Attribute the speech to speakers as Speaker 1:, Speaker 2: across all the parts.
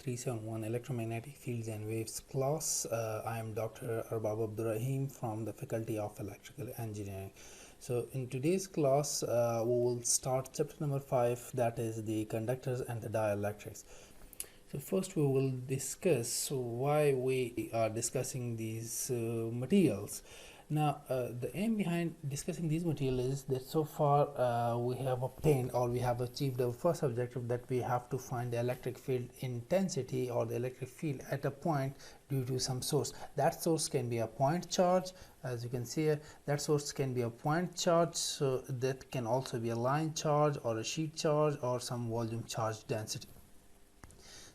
Speaker 1: EE-371 Electromagnetic Fields and Waves class. I am Dr. Arbab Abdurrahim from the Faculty of Electrical Engineering. So in today's class, we will start chapter number 5, that is the conductors and the dielectrics. So first we will discuss why we are discussing these materials. Now the aim behind discussing these materials is that so far we have obtained, or we have achieved the first objective, that we have to find the electric field intensity or the electric field at a point due to some source. That source can be a point charge, as you can see here. That source can be a point charge, so that can also be a line charge or a sheet charge or some volume charge density.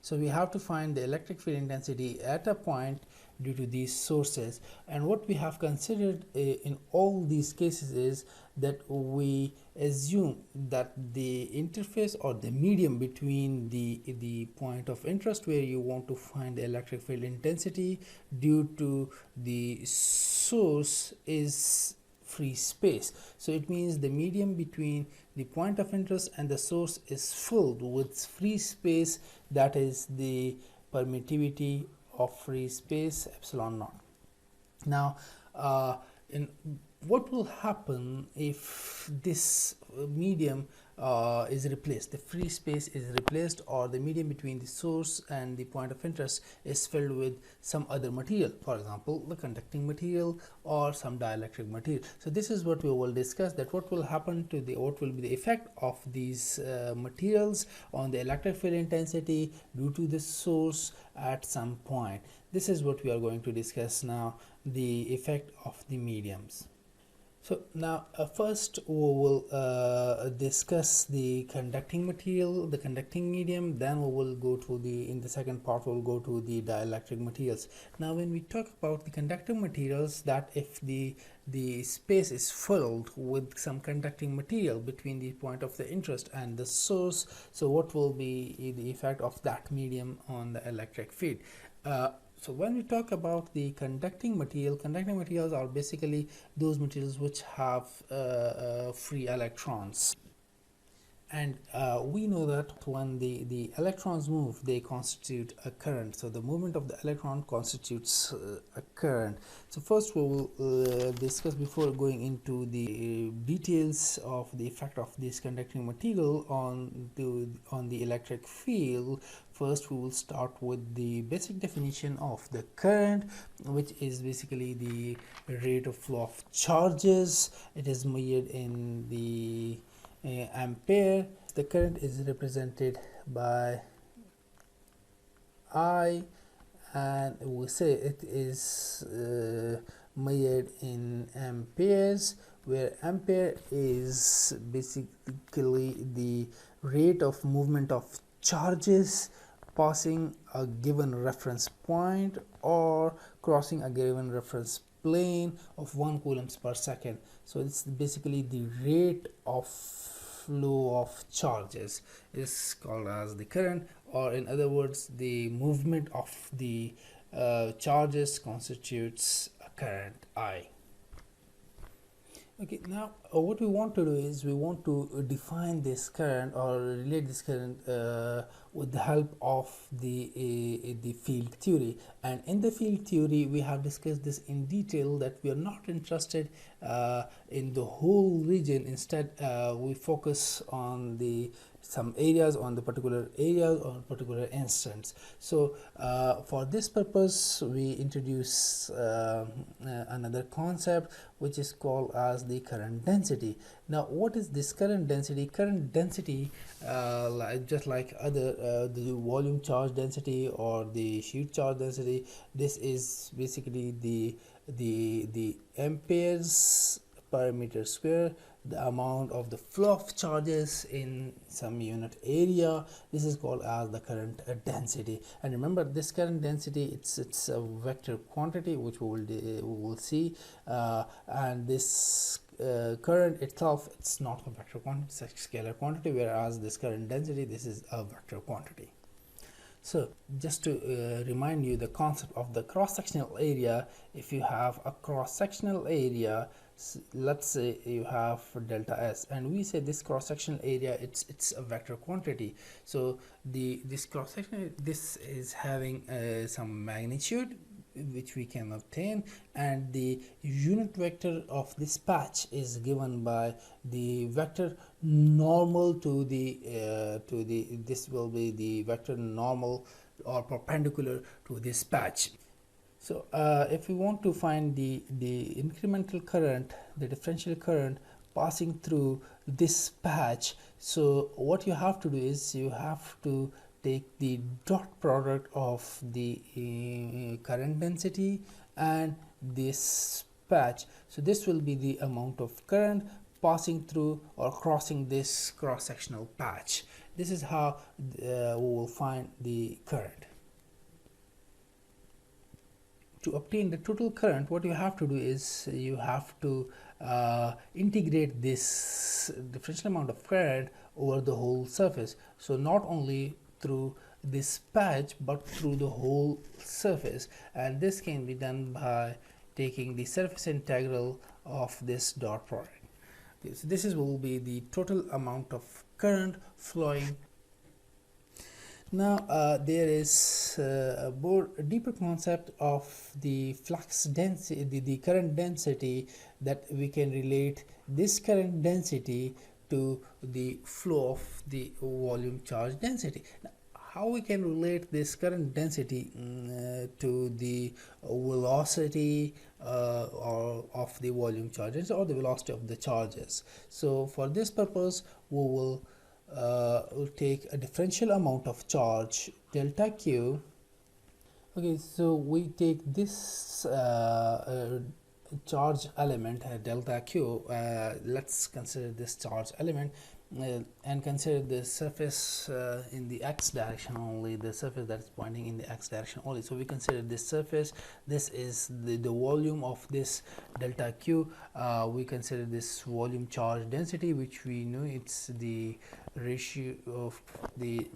Speaker 1: So we have to find the electric field intensity at a point due to these sources, and what we have considered in all these cases is that we assume that the interface or the medium between the point of interest where you want to find the electric field intensity due to the source is free space. So it means the medium between the point of interest and the source is filled with free space, that is the permittivity of free space epsilon naught. Now what will happen if this medium is replaced, the free space is replaced, or the medium between the source and the point of interest is filled with some other material, for example the conducting material or some dielectric material. So this is what we will discuss, that what will happen to what will be the effect of these materials on the electric field intensity due to the source at some point. This is what we are going to discuss now, the effect of the mediums. So now first we will discuss the conducting material, the conducting medium, then we will go to in the second part we will go to the dielectric materials. Now when we talk about the conducting materials, that if the space is filled with some conducting material between the point of the interest and the source, so what will be the effect of that medium on the electric field? So when we talk about the conducting materials are basically those materials which have free electrons. And we know that when the electrons move, they constitute a current. So the movement of the electron constitutes a current. So first we will discuss, before going into the details of the effect of this conducting material on the electric field. First we will start with the basic definition of the current, which is basically the rate of flow of charges. It is measured in the ampere. The current is represented by I, and we say it is measured in amperes, where ampere is basically the rate of movement of charges passing a given reference point or crossing a given reference plane of 1 coulombs per second. So it's basically the rate of flow of charges is called as the current, or in other words the movement of the charges constitutes a current I. Okay, now what we want to do is we want to define this current or relate this current with the help of the field theory. And in the field theory we have discussed this in detail, that we are not interested in the whole region. Instead we focus on some areas, on the particular areas or particular instance. So for this purpose we introduce another concept which is called as the current density. Now what is this current density? Current density, just like other the volume charge density or the sheet charge density, this is basically the amperes per meter square, the amount of the flow of charges in some unit area. This is called as the current density. And remember, this current density, it's a vector quantity, which we will see, and this current itself, it's not a vector quantity, it's a scalar quantity, whereas this current density, this is a vector quantity. So just to remind you the concept of the cross-sectional area, if you have a cross-sectional area, let's say you have delta S, and we say this cross sectional area, it's a vector quantity. So this cross section, this is having some magnitude which we can obtain, and the unit vector of this patch is given by the vector normal to the this will be the vector normal or perpendicular to this patch. So if we want to find the incremental current, the differential current passing through this patch, so what you have to do is you have to take the dot product of the current density and this patch. So this will be the amount of current passing through or crossing this cross-sectional patch. This is how we will find the current. To obtain the total current, what you have to do is you have to integrate this differential amount of current over the whole surface. So not only through this patch but through the whole surface, and this can be done by taking the surface integral of this dot product. Okay, so this will be the total amount of current flowing. Now there is a deeper concept of the flux density, the current density, that we can relate this current density to the flow of the volume charge density. Now, how we can relate this current density to the velocity or of the volume charges, or the velocity of the charges? So for this purpose we will we'll take a differential amount of charge delta Q. Okay, so we take this charge element delta Q. Let's consider this charge element and consider the surface in the x direction only, the surface that is pointing in the x direction only. So we consider this surface, this is the volume of this delta Q. We consider this volume charge density, which we know it's the ratio of the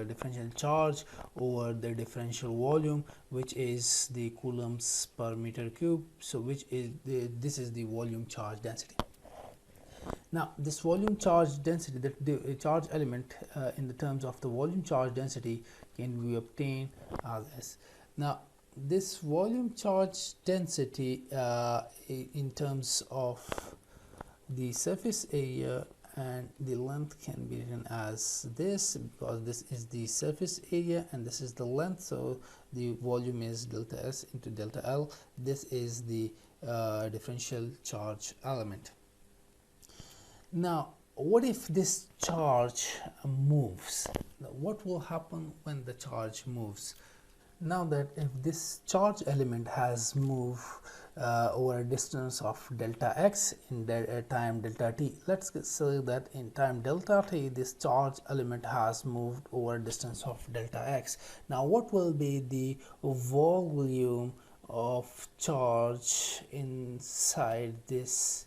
Speaker 1: differential charge over the differential volume, which is the coulombs per meter cube. So which is this is the volume charge density. Now this volume charge density, the charge element in the terms of the volume charge density, can be obtained as this. Now this volume charge density in terms of the surface area and the length can be written as this, because this is the surface area and this is the length. So the volume is delta S into delta L. This is the differential charge element. Now what if this charge moves? Now, what will happen when the charge moves? Now that if this charge element has moved over a distance of delta x in time delta t, let's say that in time delta t this charge element has moved over a distance of delta x. Now what will be the volume of charge inside this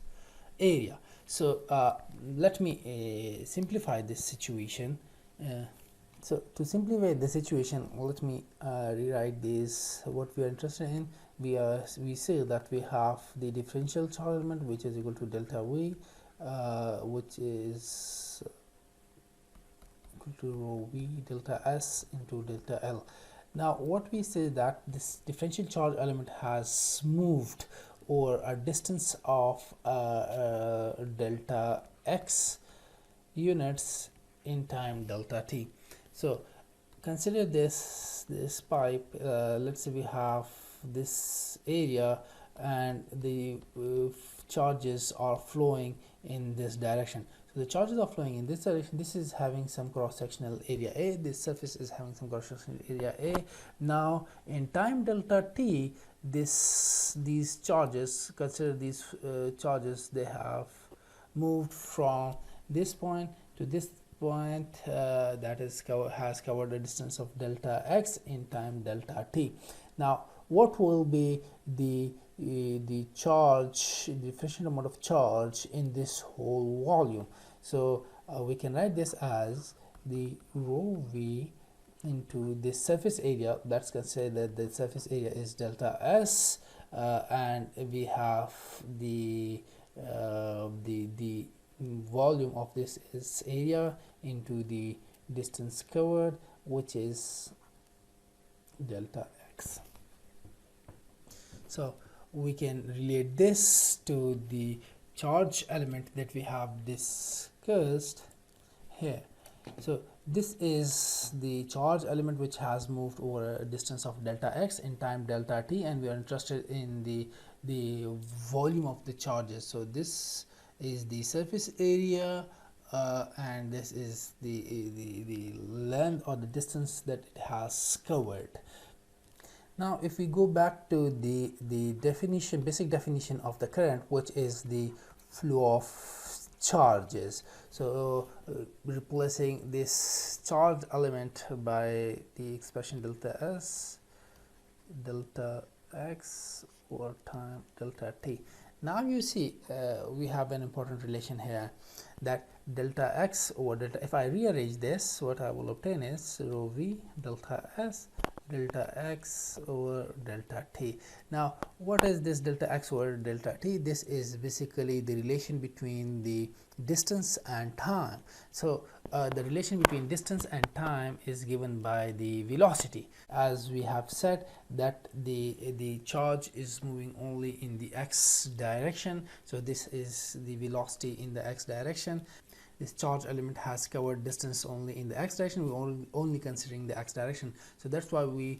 Speaker 1: area? So let me simplify this situation. So to simplify the situation, let me rewrite this. What we are interested in, we say that we have the differential charge element, which is equal to delta V, which is equal to rho V delta S into delta L. Now what we say that this differential charge element has moved over a distance of delta x units in time delta t. So consider this pipe. Let's say we have this area and the charges are flowing in this direction. So the charges are flowing in this direction. This is having some cross-sectional area A. This surface is having some cross-sectional area A. Now in time delta t, these charges, consider these charges, they have moved from this point to this point, that is has covered a distance of delta x in time delta t. Now what will be the charge, the differential amount of charge in this whole volume? So we can write this as the rho v into this surface area. Let's consider that the surface area is delta S, and we have the volume of this is area into the distance covered, which is delta x. So we can relate this to the charge element that we have discussed here. So this is the charge element which has moved over a distance of delta x in time delta t, and we are interested in the volume of the charges. So this is the surface area, and this is the length or the distance that it has covered. Now if we go back to the definition, basic definition of the current, which is the flow of charges. So replacing this charged element by the expression delta s delta x over time delta t. Now you see we have an important relation here, that delta x over delta, if I rearrange this, what I will obtain is rho v delta s delta x over delta t. Now what is this delta x over delta t? This is basically the relation between the distance and time. So the relation between distance and time is given by the velocity. As we have said that the charge is moving only in the x direction, so this is the velocity in the x direction. This charge element has covered distance only in the x direction. We're only considering the x direction, so that's why we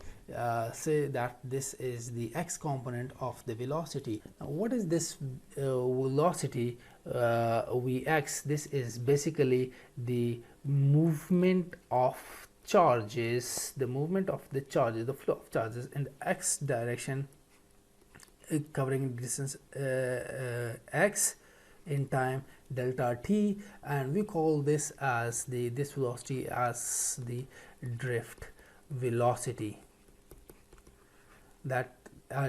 Speaker 1: say that this is the x component of the velocity. Now what is this velocity vx? This is basically the movement of charges, the movement of the charges, the flow of charges in the x direction, covering distance x in time delta t, and we call this as this velocity as the drift velocity. That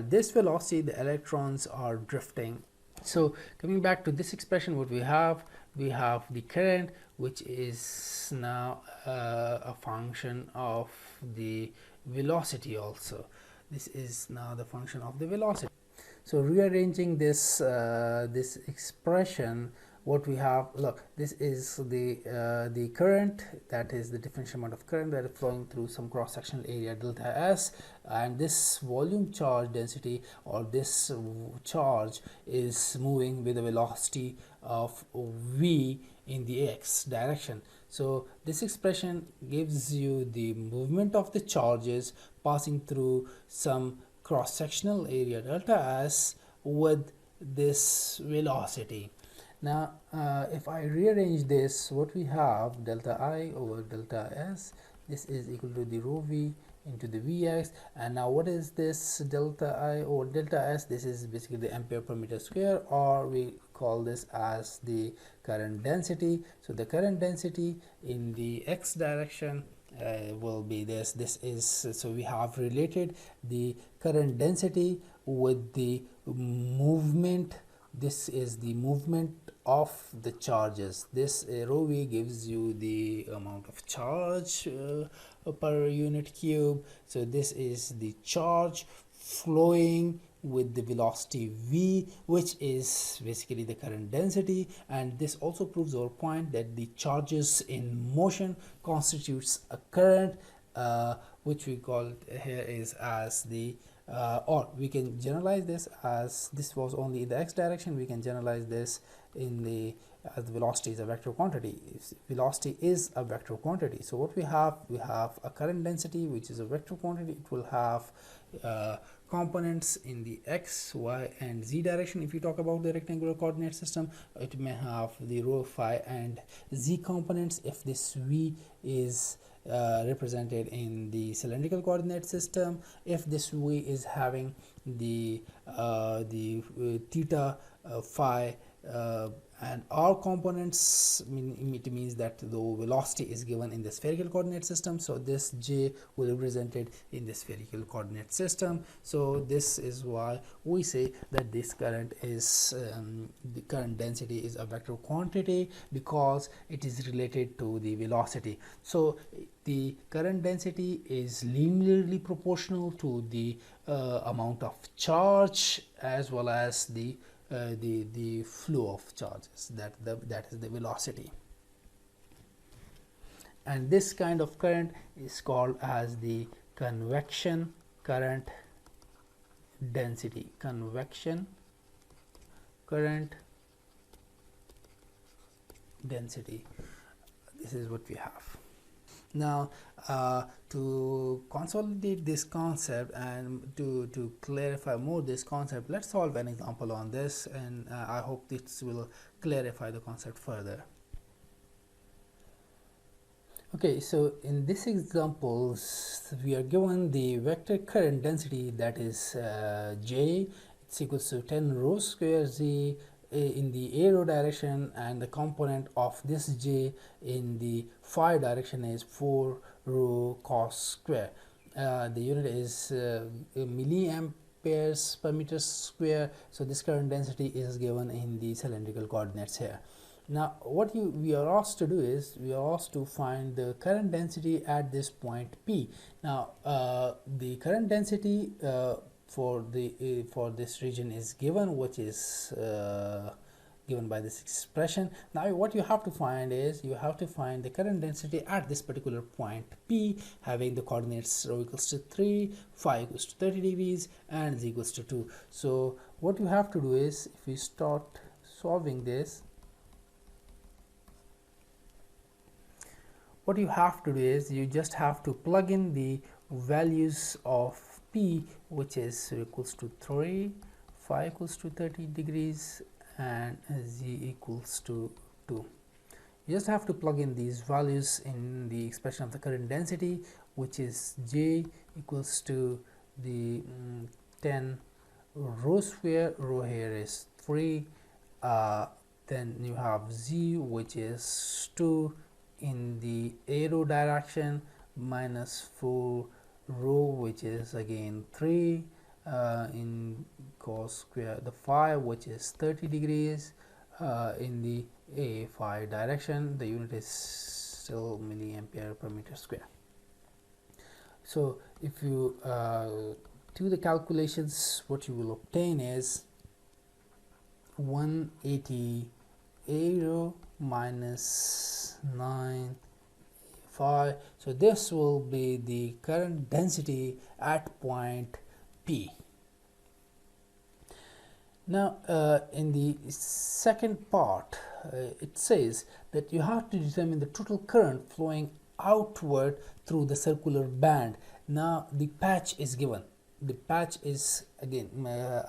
Speaker 1: this velocity the electrons are drifting. So coming back to this expression, what we have the current, which is now a function of the velocity also. This is now the function of the velocity. So rearranging this this expression, what we have, look, this is the current, that is the differential amount of current that is flowing through some cross sectional area delta s, and this volume charge density or this charge is moving with a velocity of v in the x direction. So this expression gives you the movement of the charges passing through some cross-sectional area delta s with this velocity. Now if I rearrange this, what we have delta I over delta s, this is equal to the rho v into the vx, and now what is this delta I over delta s? This is basically the ampere per meter square, or we call this as the current density. So the current density in the x direction will be this is, so we have related the current density with the movement. This is the movement of the charges. This rho v gives you the amount of charge per unit cube. So this is the charge flowing with the velocity v, which is basically the current density, and this also proves our point that the charges in motion constitutes a current, which we call here is as the or we can generalize this as this was only in the x direction. We can generalize this in the as the velocity is a vector quantity. Velocity is a vector quantity. So what we have a current density which is a vector quantity. It will have components in the x, y and z direction. If you talk about the rectangular coordinate system, it may have the rho, phi and z components. If this v is represented in the cylindrical coordinate system, if this v is having the theta, phi and R components it means that the velocity is given in the spherical coordinate system, so this J will be represented in the spherical coordinate system. So this is why we say that this current is the current density is a vector quantity, because it is related to the velocity. So the current density is linearly proportional to the amount of charge as well as the flow of charges, that is the velocity. And this kind of current is called as the convection current density. Convection current density, this is what we have. Now to consolidate this concept and to clarify more this concept, let's solve an example on this, and I hope this will clarify the concept further. Okay, so in this example we are given the vector current density, that is J, it's equals to 10 rho square Z in the arrow direction, and the component of this J in the phi direction is 4 rho cos square. The unit is milliamperes per meter square, so this current density is given in the cylindrical coordinates here. Now what we are asked to do is we are asked to find the current density at this point P. Now the current density for this region is given, which is given by this expression. Now what you have to find is you have to find the current density at this particular point P, having the coordinates rho equals to 3, phi equals to 30 degrees, and z equals to 2. So what you have to do is, if we start solving this, what you have to do is you just have to plug in the values of P, which is equals to 3, phi equals to 30 degrees, and z equals to 2. You just have to plug in these values in the expression of the current density, which is J equals to the 10 rho square, rho here is 3, then you have Z, which is 2 in the arrow direction, minus 4 rho, which is again 3 in cos square, the phi, which is 30 degrees in the phi direction. The unit is still milliampere per meter square. So if you do the calculations, what you will obtain is 180 arrow minus 9 phi. So this will be the current density at point P. Now in the second part it says that you have to determine the total current flowing outward through the circular band. Now the patch is given. The patch is, again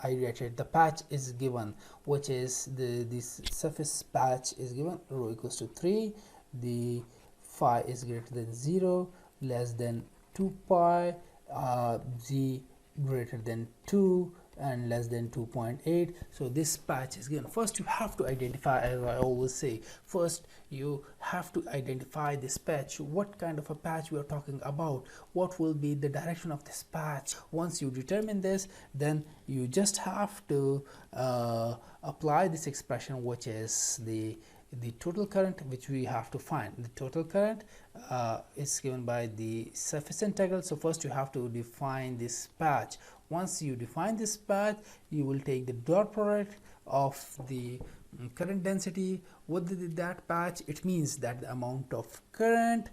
Speaker 1: I reiterate, the patch is given, which is this surface patch is given, rho equals to 3, the phi is greater than 0, less than 2 pi, z greater than 2, and less than 2.8. so this patch is given. First you have to identify, as I always say, first you have to identify this patch, what kind of a patch we are talking about, what will be the direction of this patch. Once you determine this, then you just have to apply this expression, which is the total current, which we have to find. The total current is given by the surface integral. So first you have to define this patch. Once you define this patch, you will take the dot product of the current density with that patch. It means that the amount of current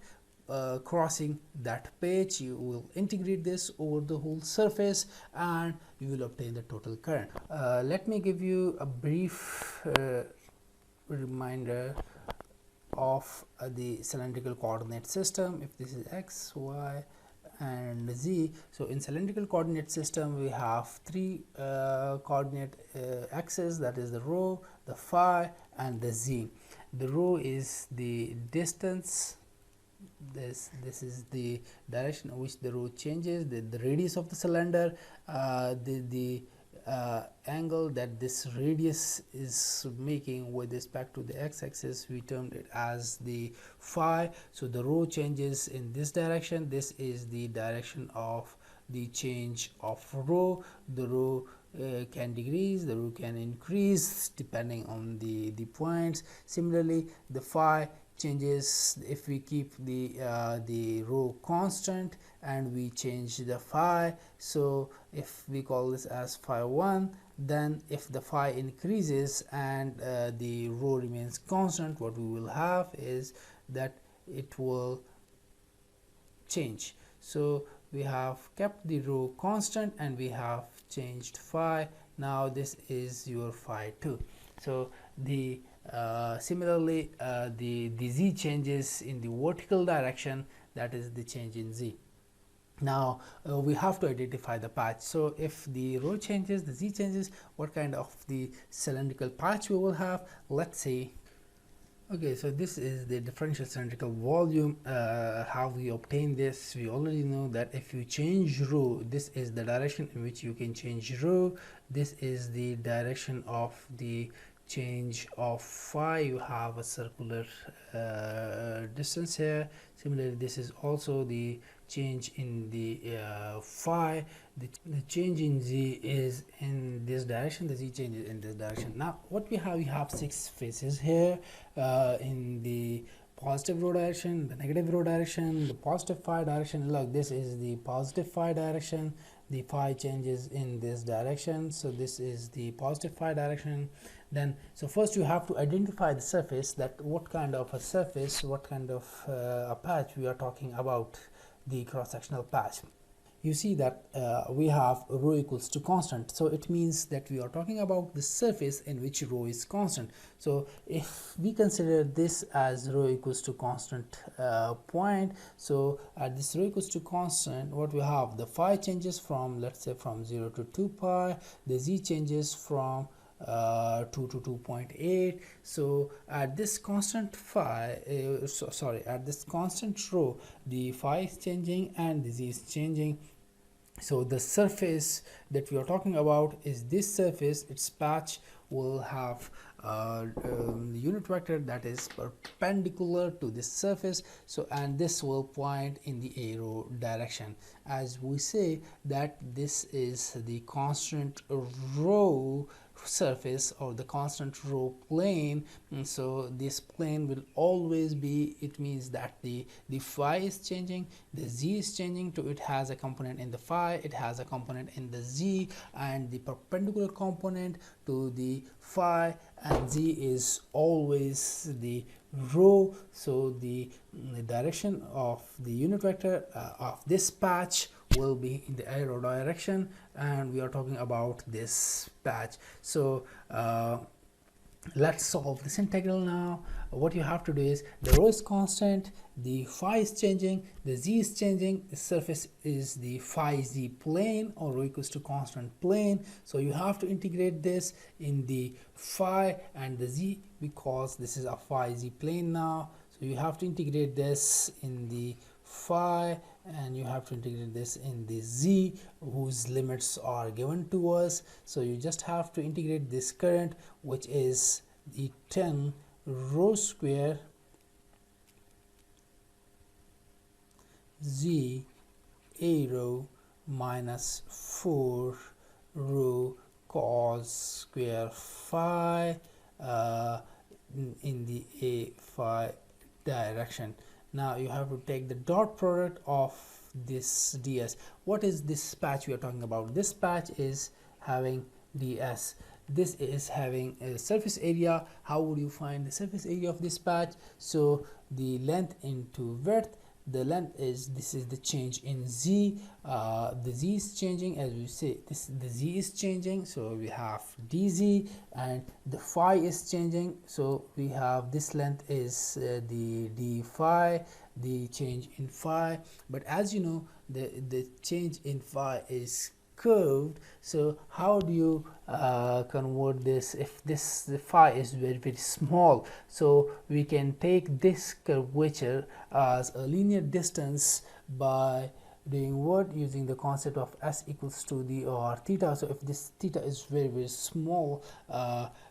Speaker 1: crossing that patch, you will integrate this over the whole surface and you will obtain the total current. Let me give you a brief reminder of the cylindrical coordinate system. If this is x, y, and z, so in cylindrical coordinate system we have three coordinate axes, that is the rho, the phi, and the z. The rho is the distance, this is the direction in which the rho changes, the radius of the cylinder, the angle that this radius is making with respect to the x-axis, we termed it as the phi. So the rho changes in this direction. This is the direction of the change of rho. The rho can decrease, the rho can increase depending on the points. Similarly, the phi changes if we keep the rho constant and we change the phi. So if we call this as phi 1, then if the phi increases and the rho remains constant, what we will have is that it will change. So we have kept the rho constant and we have changed phi. Now this is your phi 2. So the similarly the z changes in the vertical direction, that is the change in z. Now we have to identify the patch. So if the rho changes, the z changes, what kind of the cylindrical patch we will have? Let's see. Okay, so this is the differential cylindrical volume. How we obtain this? We already know that if you change rho, this is the direction in which you can change rho. This is the direction of the change of phi. You have a circular distance here. Similarly, this is also the change in the phi. The change in z is in this direction, the z changes in this direction. Now what we have 6 faces here in the positive rho direction, the negative rho direction, the positive phi direction. Look, this is the positive phi direction. The phi changes in this direction, so this is the positive phi direction. Then so first you have to identify the surface, that what kind of a surface, what kind of a patch we are talking about, the cross-sectional patch. You see that we have rho equals to constant, so it means that we are talking about the surface in which rho is constant. So if we consider this as rho equals to constant point, so at this rho equals to constant, what we have, the phi changes from, let's say, from 0 to 2 pi, the z changes from 2 to 2.8. so at this constant phi at this constant rho, the phi is changing and the z is changing. So the surface that we are talking about is this surface. Its patch will have the unit vector that is perpendicular to this surface, so and this will point in the arrow direction, as we say that this is the constant rho surface or the constant rho plane. And so this plane will always be, it means that the phi is changing, the z is changing, to it has a component in the phi, it has a component in the z, and the perpendicular component to the phi and z is always the rho. So the direction of the unit vector of this patch will be in the arrow direction, and we are talking about this patch. So let's solve this integral now. What you have to do is, the rho is constant, the phi is changing, the z is changing, the surface is the phi z plane or rho equals to constant plane. So you have to integrate this in the phi and the z, because this is a phi z plane now. So you have to integrate this in the phi and you have to integrate this in the z, whose limits are given to us. So you just have to integrate this current, which is the 10 rho square z arrow minus 4 rho cos square phi in the a phi direction. Now you have to take the dot product of this ds. What is this patch we are talking about? This patch is having ds. This is having a surface area. How would you find the surface area of this patch? So the length into width, the length is, this is the change in z, the z is changing, as we say, this, the z is changing, so we have dz, and the phi is changing, so we have this length is the d phi, the change in phi. But as you know, the change in phi is curved. So how do you convert this? If this, the phi is very small, so we can take this curvature as a linear distance by doing what? Using the concept of S equals to the or theta. So if this theta is very small,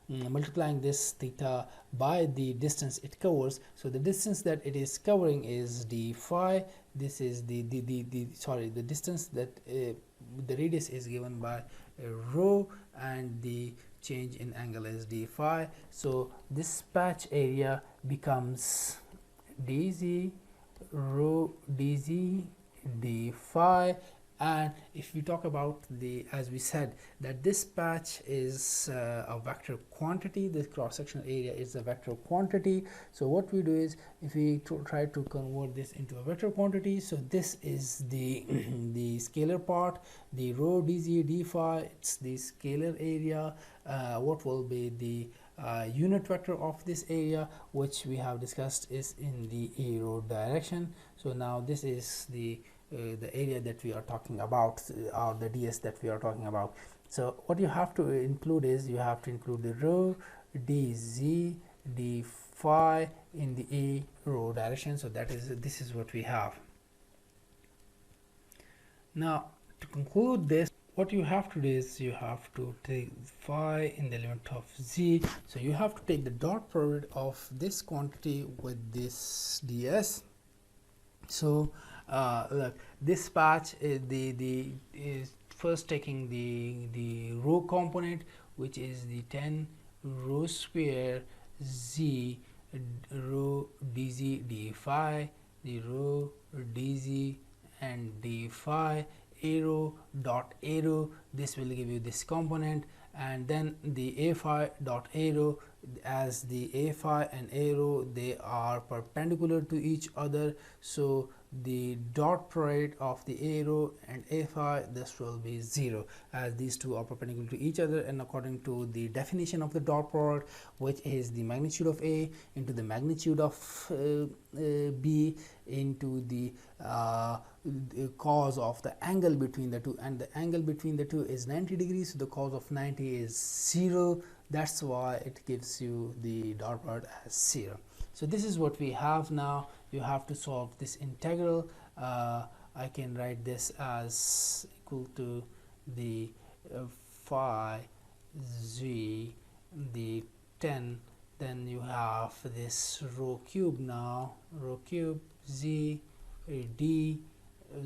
Speaker 1: multiplying this theta by the distance it covers, so the distance that it is covering is d phi. This is the distance that the radius is given by rho, and the change in angle is d phi. So this patch area becomes dz rho dz d phi. And if we talk about the, as we said, that this patch is a vector quantity, this cross-sectional area is a vector quantity. So what we do is, if we try to convert this into a vector quantity, so this is the the scalar part, the rho dz d phi, it's the scalar area. What will be the unit vector of this area, which we have discussed, is in the arrow direction. So now this is the area that we are talking about, or the ds that we are talking about. So what you have to include is, you have to include the rho dz d phi in the arrow direction. So that is, this is what we have. Now to conclude this, what you have to do is, you have to take phi in the limit of z. So you have to take the dot product of this quantity with this ds. So look, this patch is is first taking the rho component, which is the 10 rho square z rho dz d phi, the rho dz and d phi, arrow dot arrow, this will give you this component, and then the a phi dot arrow, as the a phi and arrow, they are perpendicular to each other, so the dot product of the arrow and a phi, this will be 0, as these two are perpendicular to each other. And according to the definition of the dot product, which is the magnitude of a into the magnitude of b into the cos of the angle between the two, and the angle between the two is 90 degrees, so the cos of 90 is 0. That's why it gives you the dot product as 0. So this is what we have. Now you have to solve this integral. I can write this as equal to the phi z the 10, then you have this rho cube, now rho cube z d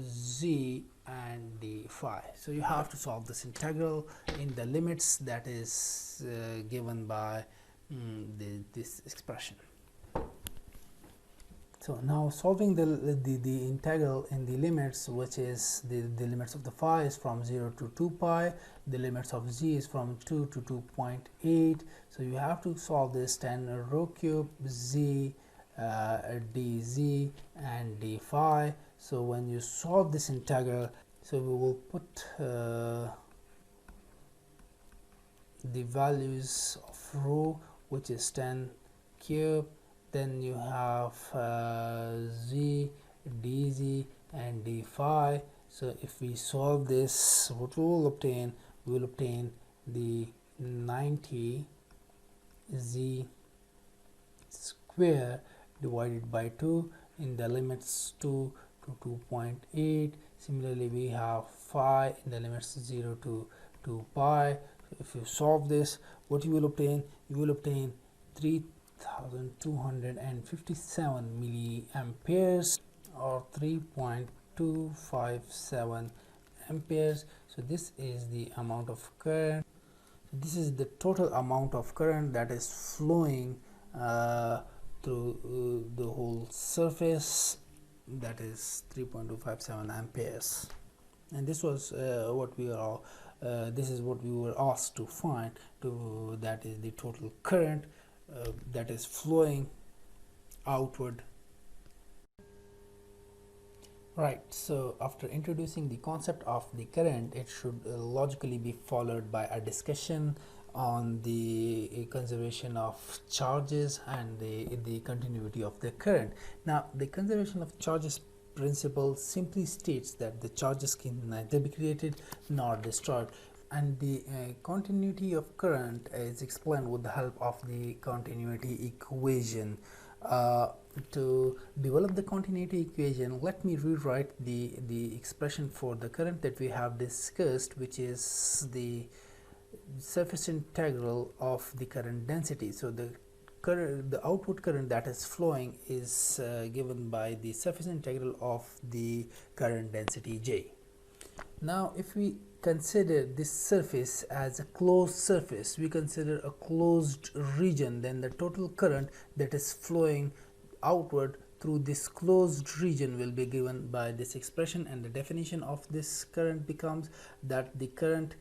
Speaker 1: z and d phi. So you have to solve this integral in the limits that is given by this expression. So now solving the integral in the limits, which is the limits of the phi is from 0 to 2 pi, the limits of z is from 2 to 2.8. So you have to solve this 10 rho cube z dz and d phi. So when you solve this integral, so we will put the values of rho, which is 10 cube, then you have z dz and d phi. So if we solve this, what we will obtain? We will obtain the 90 z square divided by 2 in the limits 2 to 2.8. Similarly, we have phi in the limits 0 to 2 pi. So if you solve this, what you will obtain? You will obtain 3257 milliamperes, or 3.257 amperes. So this is the amount of current. This is the total amount of current that is flowing through the whole surface, that is 3.257 amperes. And this was what we are this is what we were asked to find, that is the total current that is flowing outward. Right, so after introducing the concept of the current, it should logically be followed by a discussion on the conservation of charges and the continuity of the current. Now, the conservation of charges principle simply states that the charges can neither be created nor destroyed, and the continuity of current is explained with the help of the continuity equation. to develop the continuity equation, let me rewrite the expression for the current that we have discussed, which is the surface integral of the current density. So the output current that is flowing is given by the surface integral of the current density J. Now if we consider this surface as a closed surface, we consider a closed region, then the total current that is flowing outward through this closed region will be given by this expression, and the definition of this current becomes that the current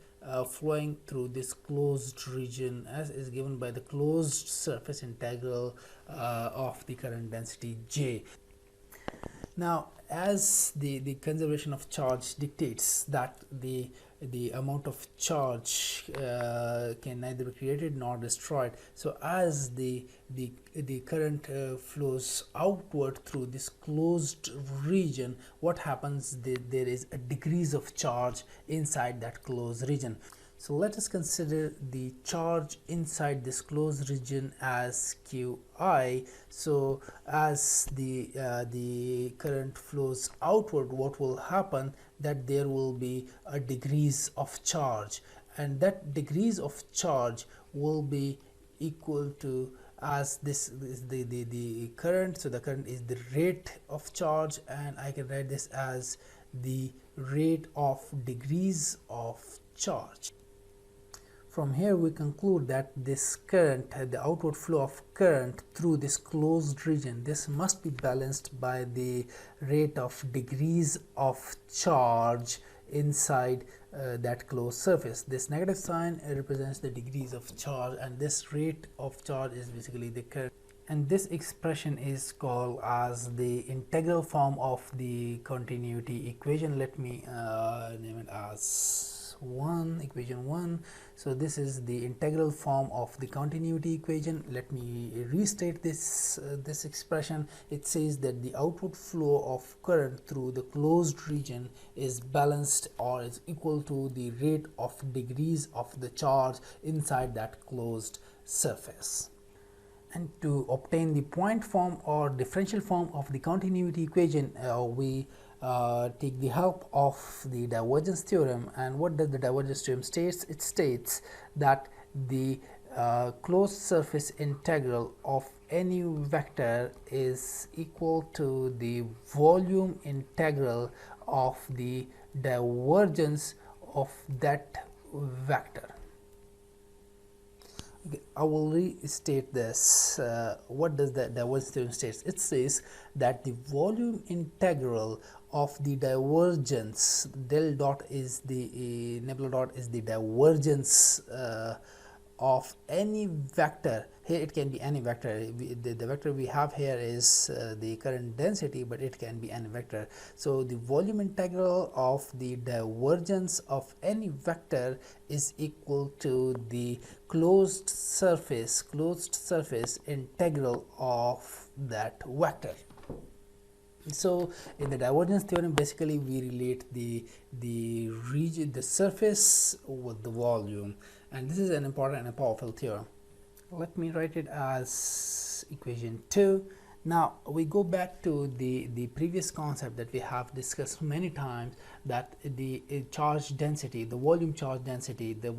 Speaker 1: flowing through this closed region as is given by the closed surface integral of the current density J. Now as the conservation of charge dictates that the amount of charge can neither be created nor destroyed, so as the current flows outward through this closed region, what happens, there is a decrease of charge inside that closed region. So let us consider the charge inside this closed region as Qi. So as the current flows outward, what will happen, that there will be a decrease of charge, and that decrease of charge will be equal to, as this is the current, so the current is the rate of charge, and I can write this as the rate of decrease of charge. From here we conclude that this current, the outward flow of current through this closed region, this must be balanced by the rate of decrease of charge inside that closed surface. This negative sign represents the degrees of charge, and this rate of charge is basically the current. And this expression is called as the integral form of the continuity equation. Let me name it as equation 1. So this is the integral form of the continuity equation. Let me restate this expression. It says that the outward flow of current through the closed region is balanced or is equal to the rate of decrease of the charge inside that closed surface. And to obtain the point form or differential form of the continuity equation, we take the help of the divergence theorem. And what does the divergence theorem states? It states that the closed surface integral of any vector is equal to the volume integral of the divergence of that vector. Okay, I will restate this. What does the divergence theorem states? It says that the volume integral of the divergence, del dot is the nebula dot is the divergence of any vector. Here it can be any vector. The vector we have here is the current density, but it can be any vector. So the volume integral of the divergence of any vector is equal to the closed surface integral of that vector. So in the divergence theorem, basically we relate the region, the surface with the volume, and this is an important and a powerful theorem. Let me write it as equation 2. Now we go back to the previous concept that we have discussed many times, that the charge density, the volume charge density, the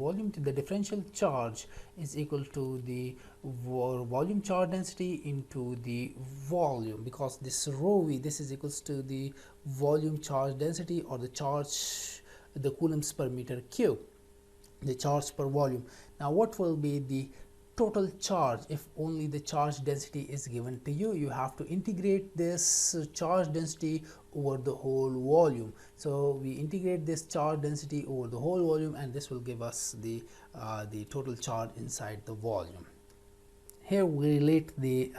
Speaker 1: differential charge is equal to the volume charge density into the volume, because this rho v, this is equals to the volume charge density, or the charge, the coulombs per meter cube, the charge per volume. Now what will be the total charge if only the charge density is given to you? You have to integrate this charge density over the whole volume. So we integrate this charge density over the whole volume, and this will give us the total charge inside the volume. Here we relate the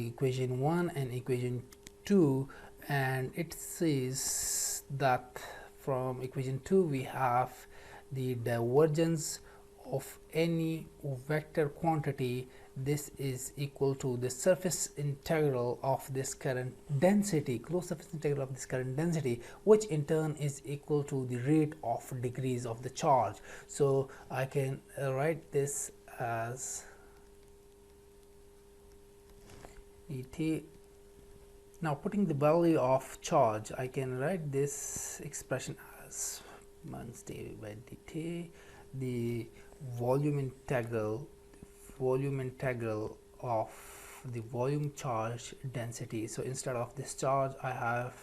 Speaker 1: equation 1 and equation 2, and it says that from equation 2 we have the divergence of any vector quantity. This is equal to the surface integral of this current density, closed surface integral of this current density, which in turn is equal to the rate of decrease of the charge. So I can write this as Et. Now putting the value of charge, I can write this expression as minus d by dt, the volume integral of the volume charge density. So instead of this charge I have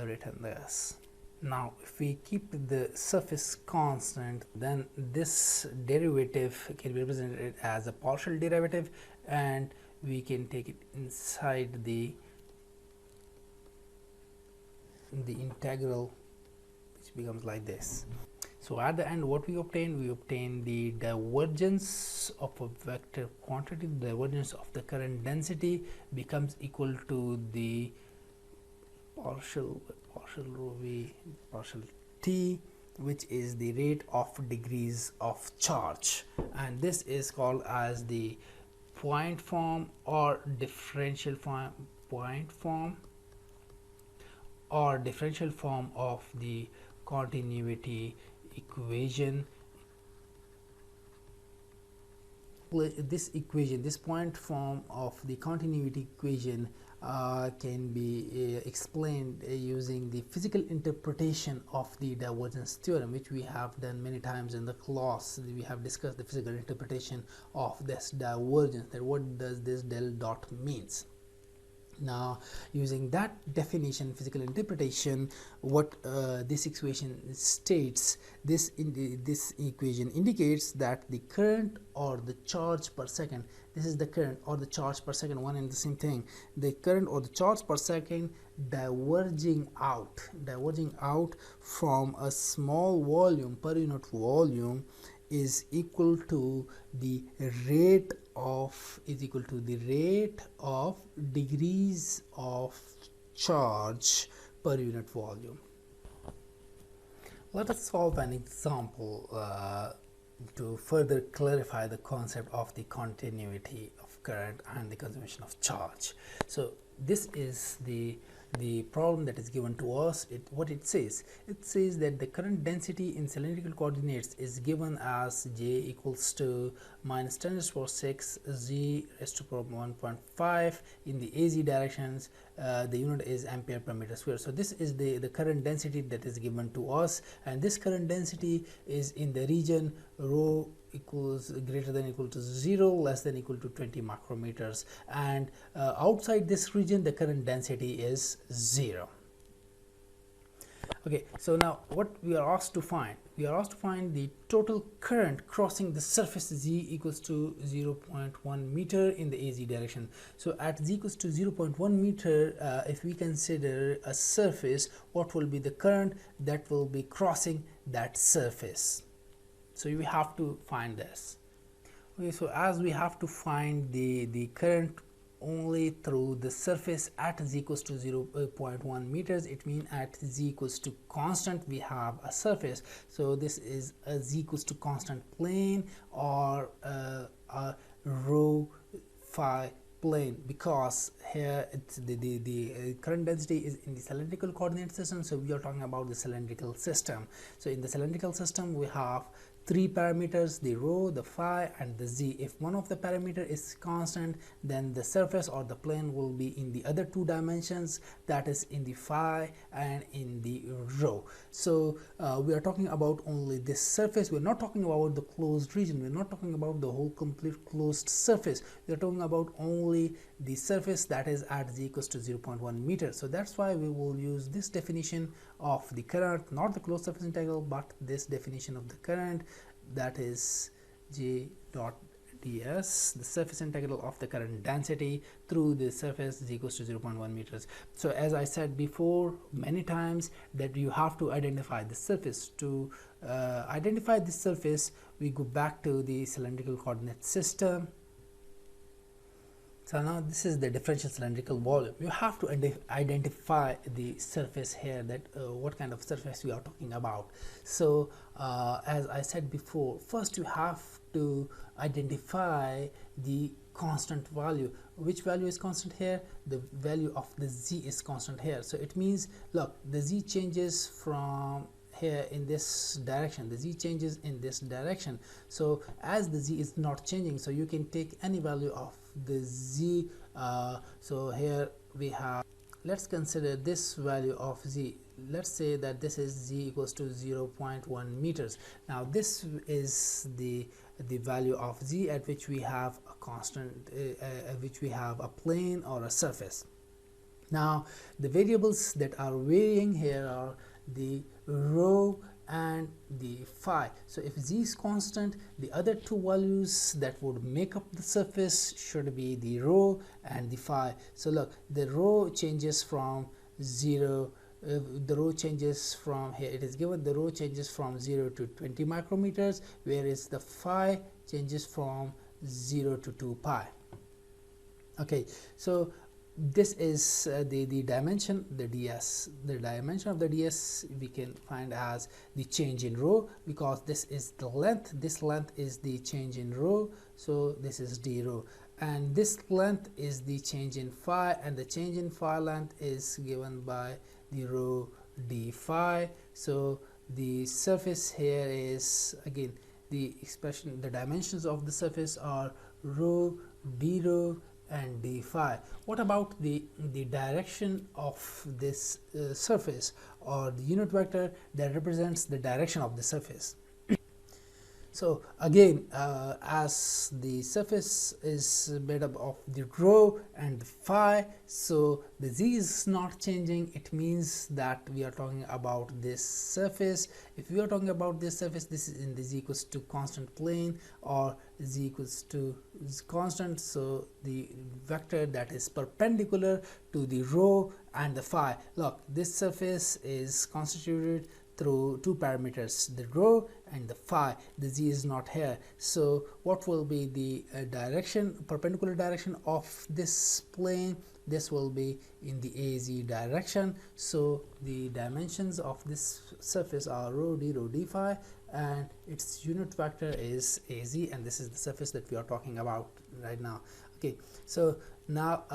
Speaker 1: written this. Now if we keep the surface constant, then this derivative can be represented as a partial derivative, and we can take it inside the integral, which becomes like this. So at the end, what we obtain the divergence of a vector quantity. The divergence of the current density becomes equal to the partial rho v partial t, which is the rate of degrees of charge, and this is called as the point form or differential form of the continuity equation. This point form of the continuity equation can be explained using the physical interpretation of the divergence theorem, which we have done many times in the class. We have discussed the physical interpretation of this divergence, that what does this del dot means. Now using that definition, physical interpretation, what this equation states, this equation indicates that the current or the charge per second, this is the current or the charge per second, one and the same thing, the current or the charge per second diverging out from a small volume per unit volume is equal to the rate of degrees of charge per unit volume. Let us solve an example to further clarify the concept of the continuity of current and the conservation of charge. So this is the problem that is given to us. What it says that the current density in cylindrical coordinates is given as j equals to minus 10 raised to the power 6 z raised to the power 1.5 in the az directions. The unit is ampere per meter square. So this is the current density that is given to us, and this current density is in the region rho equals greater than equal to 0, less than equal to 20 micrometers, and outside this region the current density is 0. Okay, so now what we are asked to find, the total current crossing the surface z equals to 0.1 meter in the az direction. So at z equals to 0.1 meter, if we consider a surface, what will be the current that will be crossing that surface? So you have to find this. Okay, so as we have to find the current only through the surface at z equals to 0.1 meters, it means at z equals to constant we have a surface. So this is a z equals to constant plane or a rho phi plane, because here it's the current density is in the cylindrical coordinate system, so we are talking about the cylindrical system. So in the cylindrical system we have three parameters, the rho, the phi and the z. If one of the parameter is constant, then the surface or the plane will be in the other two dimensions, that is in the phi and in the rho. So we are talking about only this surface. We're not talking about the closed region. We're not talking about the whole complete closed surface. We're talking about only the surface that is at z equals to 0.1 meter. So that's why we will use this definition of the current, not the closed surface integral, but this definition of the current, that is j dot ds, the surface integral of the current density through the surface z equals to 0.1 meters. So as I said before many times, that you have to identify the surface. To identify the surface, we go back to the cylindrical coordinate system. So now this is the differential cylindrical volume. You have to identify the surface here, that what kind of surface we are talking about. So as I said before, first you have to identify the constant value. Which value is constant here? The value of the z is constant here. So it means, look, the z changes from here in this direction, the z changes in this direction. So as the z is not changing, so you can take any value of the z. So here we have, let's consider this value of z. Let's say that this is z equals to 0.1 meters. Now this is the value of z at which we have a constant, at which we have a plane or a surface. Now the variables that are varying here are the rho and the phi. So if z is constant, the other two values that would make up the surface should be the rho and the phi. So look, the rho changes from 0, the rho changes from, here it is given, the rho changes from 0 to 20 micrometers, whereas the phi changes from 0 to 2 pi. Okay, so this is the dimension, the ds. The dimension of the ds we can find as the change in rho, because this is the length, this length is the change in rho, so this is d rho, and this length is the change in phi, and the change in phi length is given by the rho d phi. So the surface here is, again, the expression, the dimensions of the surface are rho, d rho and d phi. What about the direction of this surface, or the unit vector that represents the direction of the surface? So again, as the surface is made up of the rho and the phi, so the z is not changing. It means that we are talking about this surface. If we are talking about this surface, this is in the z equals to constant plane, or z equals to constant, so the vector that is perpendicular to the rho and the phi. Look, this surface is constituted through two parameters, the rho and the phi. The z is not here, so what will be the direction, perpendicular direction of this plane? This will be in the az direction. So the dimensions of this surface are rho, d phi, and its unit vector is az, and this is the surface that we are talking about right now. Okay, so now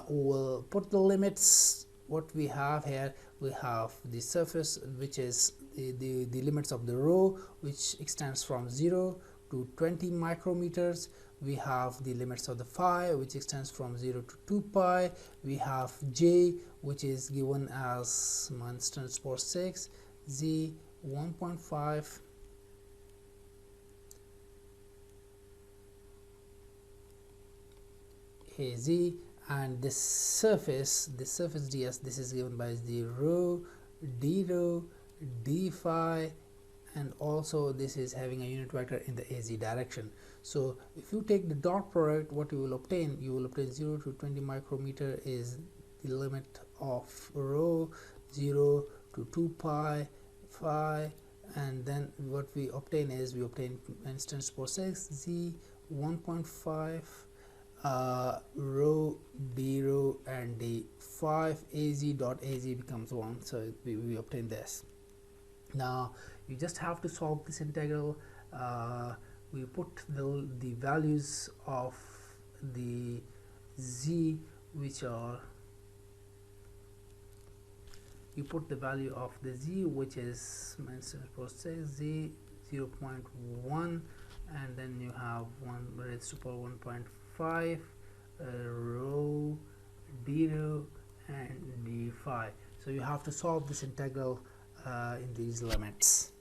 Speaker 1: we'll put the limits. What we have here, we have the surface, which is the limits of the rho, which extends from 0 to 20 micrometers. We have the limits of the phi, which extends from 0 to 2 pi. We have j, which is given as (6), z 1.5, az, and this surface ds, this is given by the rho, d phi, and also this is having a unit vector in the az direction. So if you take the dot product, what you will obtain 0 to 20 micrometer is the limit of rho, 0 to 2 pi phi, and then what we obtain is, we obtain (6), z 1.5, rho, d rho, and the 5 az dot az becomes 1, so we obtain this. Now you just have to solve this integral. We put the values of the z, which are, you put the value of the z, which is (6), z 0.1, and then you have 1 raised to power 1.5, rho, d rho, and d phi. So you have to solve this integral in these limits.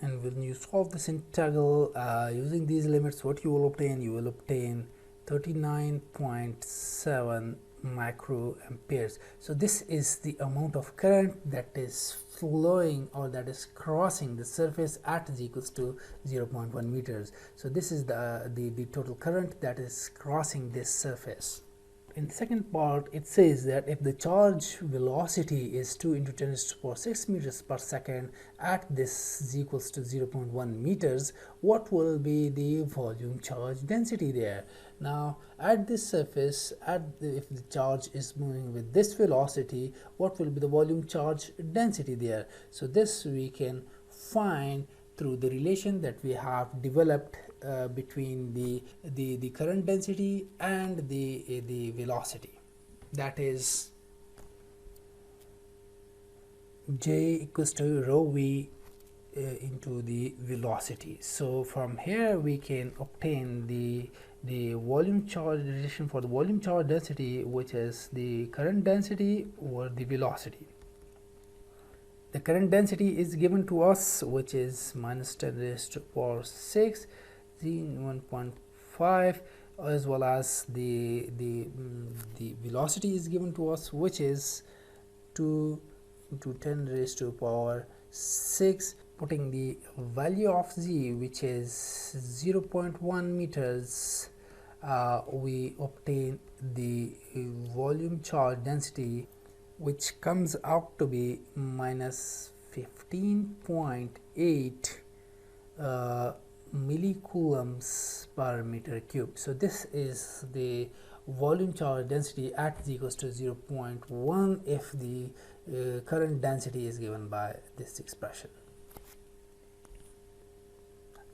Speaker 1: And when you solve this integral using these limits, what you will obtain? You will obtain 39.7 microamperes. So this is the amount of current that is flowing, or that is crossing the surface at z equals to 0.1 meters. So this is the total current that is crossing this surface. In the second part, it says that if the charge velocity is 2 into 10 to the power 6 meters per second at this z equals to 0.1 meters, what will be the volume charge density there? Now at this surface, if the charge is moving with this velocity, what will be the volume charge density there? So this we can find through the relation that we have developed between the current density and the velocity. That is J equals to rho v into the velocity. So from here we can obtain the volume charge relation for the volume charge density, which is the current density over the velocity. The current density is given to us, which is minus 10 raised to power 6 z 1.5, as well as the velocity is given to us, which is 2 into 10 raised to power 6. Putting the value of z, which is 0.1 meters, we obtain the volume charge density, which comes out to be minus 15.8 millicoulombs per meter cube. So this is the volume charge density at z equals to 0.1 if the current density is given by this expression.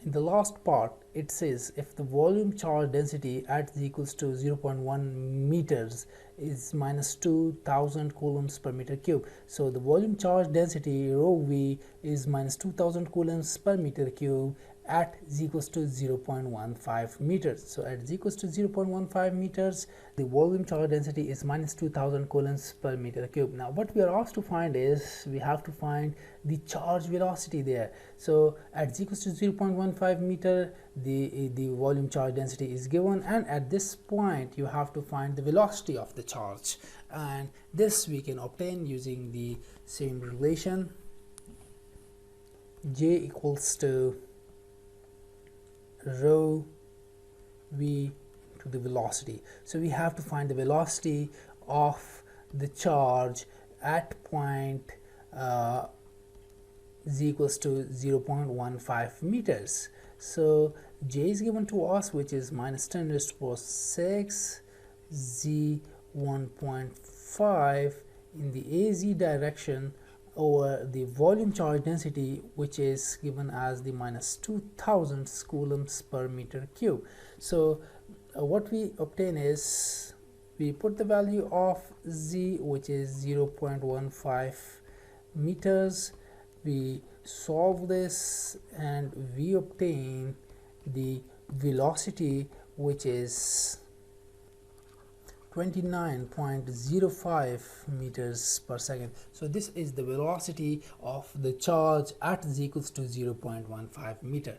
Speaker 1: In the last part, it says if the volume charge density at z equals to 0.1 meters is minus 2000 coulombs per meter cube. So the volume charge density rho v is minus 2000 coulombs per meter cube at z equals to 0.15 meters. So at z equals to 0.15 meters, the volume charge density is minus 2000 coulombs per meter cube. Now what we are asked to find is, we have to find the charge velocity there. So at z equals to 0.15 meter, the volume charge density is given, and at this point you have to find the velocity of the charge, and this we can obtain using the same relation, J equals to rho v to the velocity. So we have to find the velocity of the charge at point z equals to 0.15 meters. So J is given to us, which is minus 10 raised to power 6 z 1.5 in the AZ direction, over the volume charge density, which is given as the minus 2000 coulombs per meter cube. So what we obtain is, we put the value of z, which is 0.15 meters, we solve this and we obtain the velocity, which is 29.05 meters per second. So this is the velocity of the charge at z equals to 0.15 meter.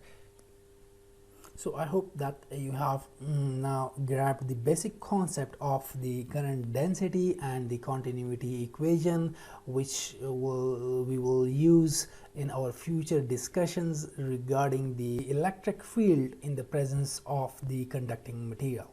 Speaker 1: So I hope that you have now grabbed the basic concept of the current density and the continuity equation, which we will use in our future discussions regarding the electric field in the presence of the conducting material.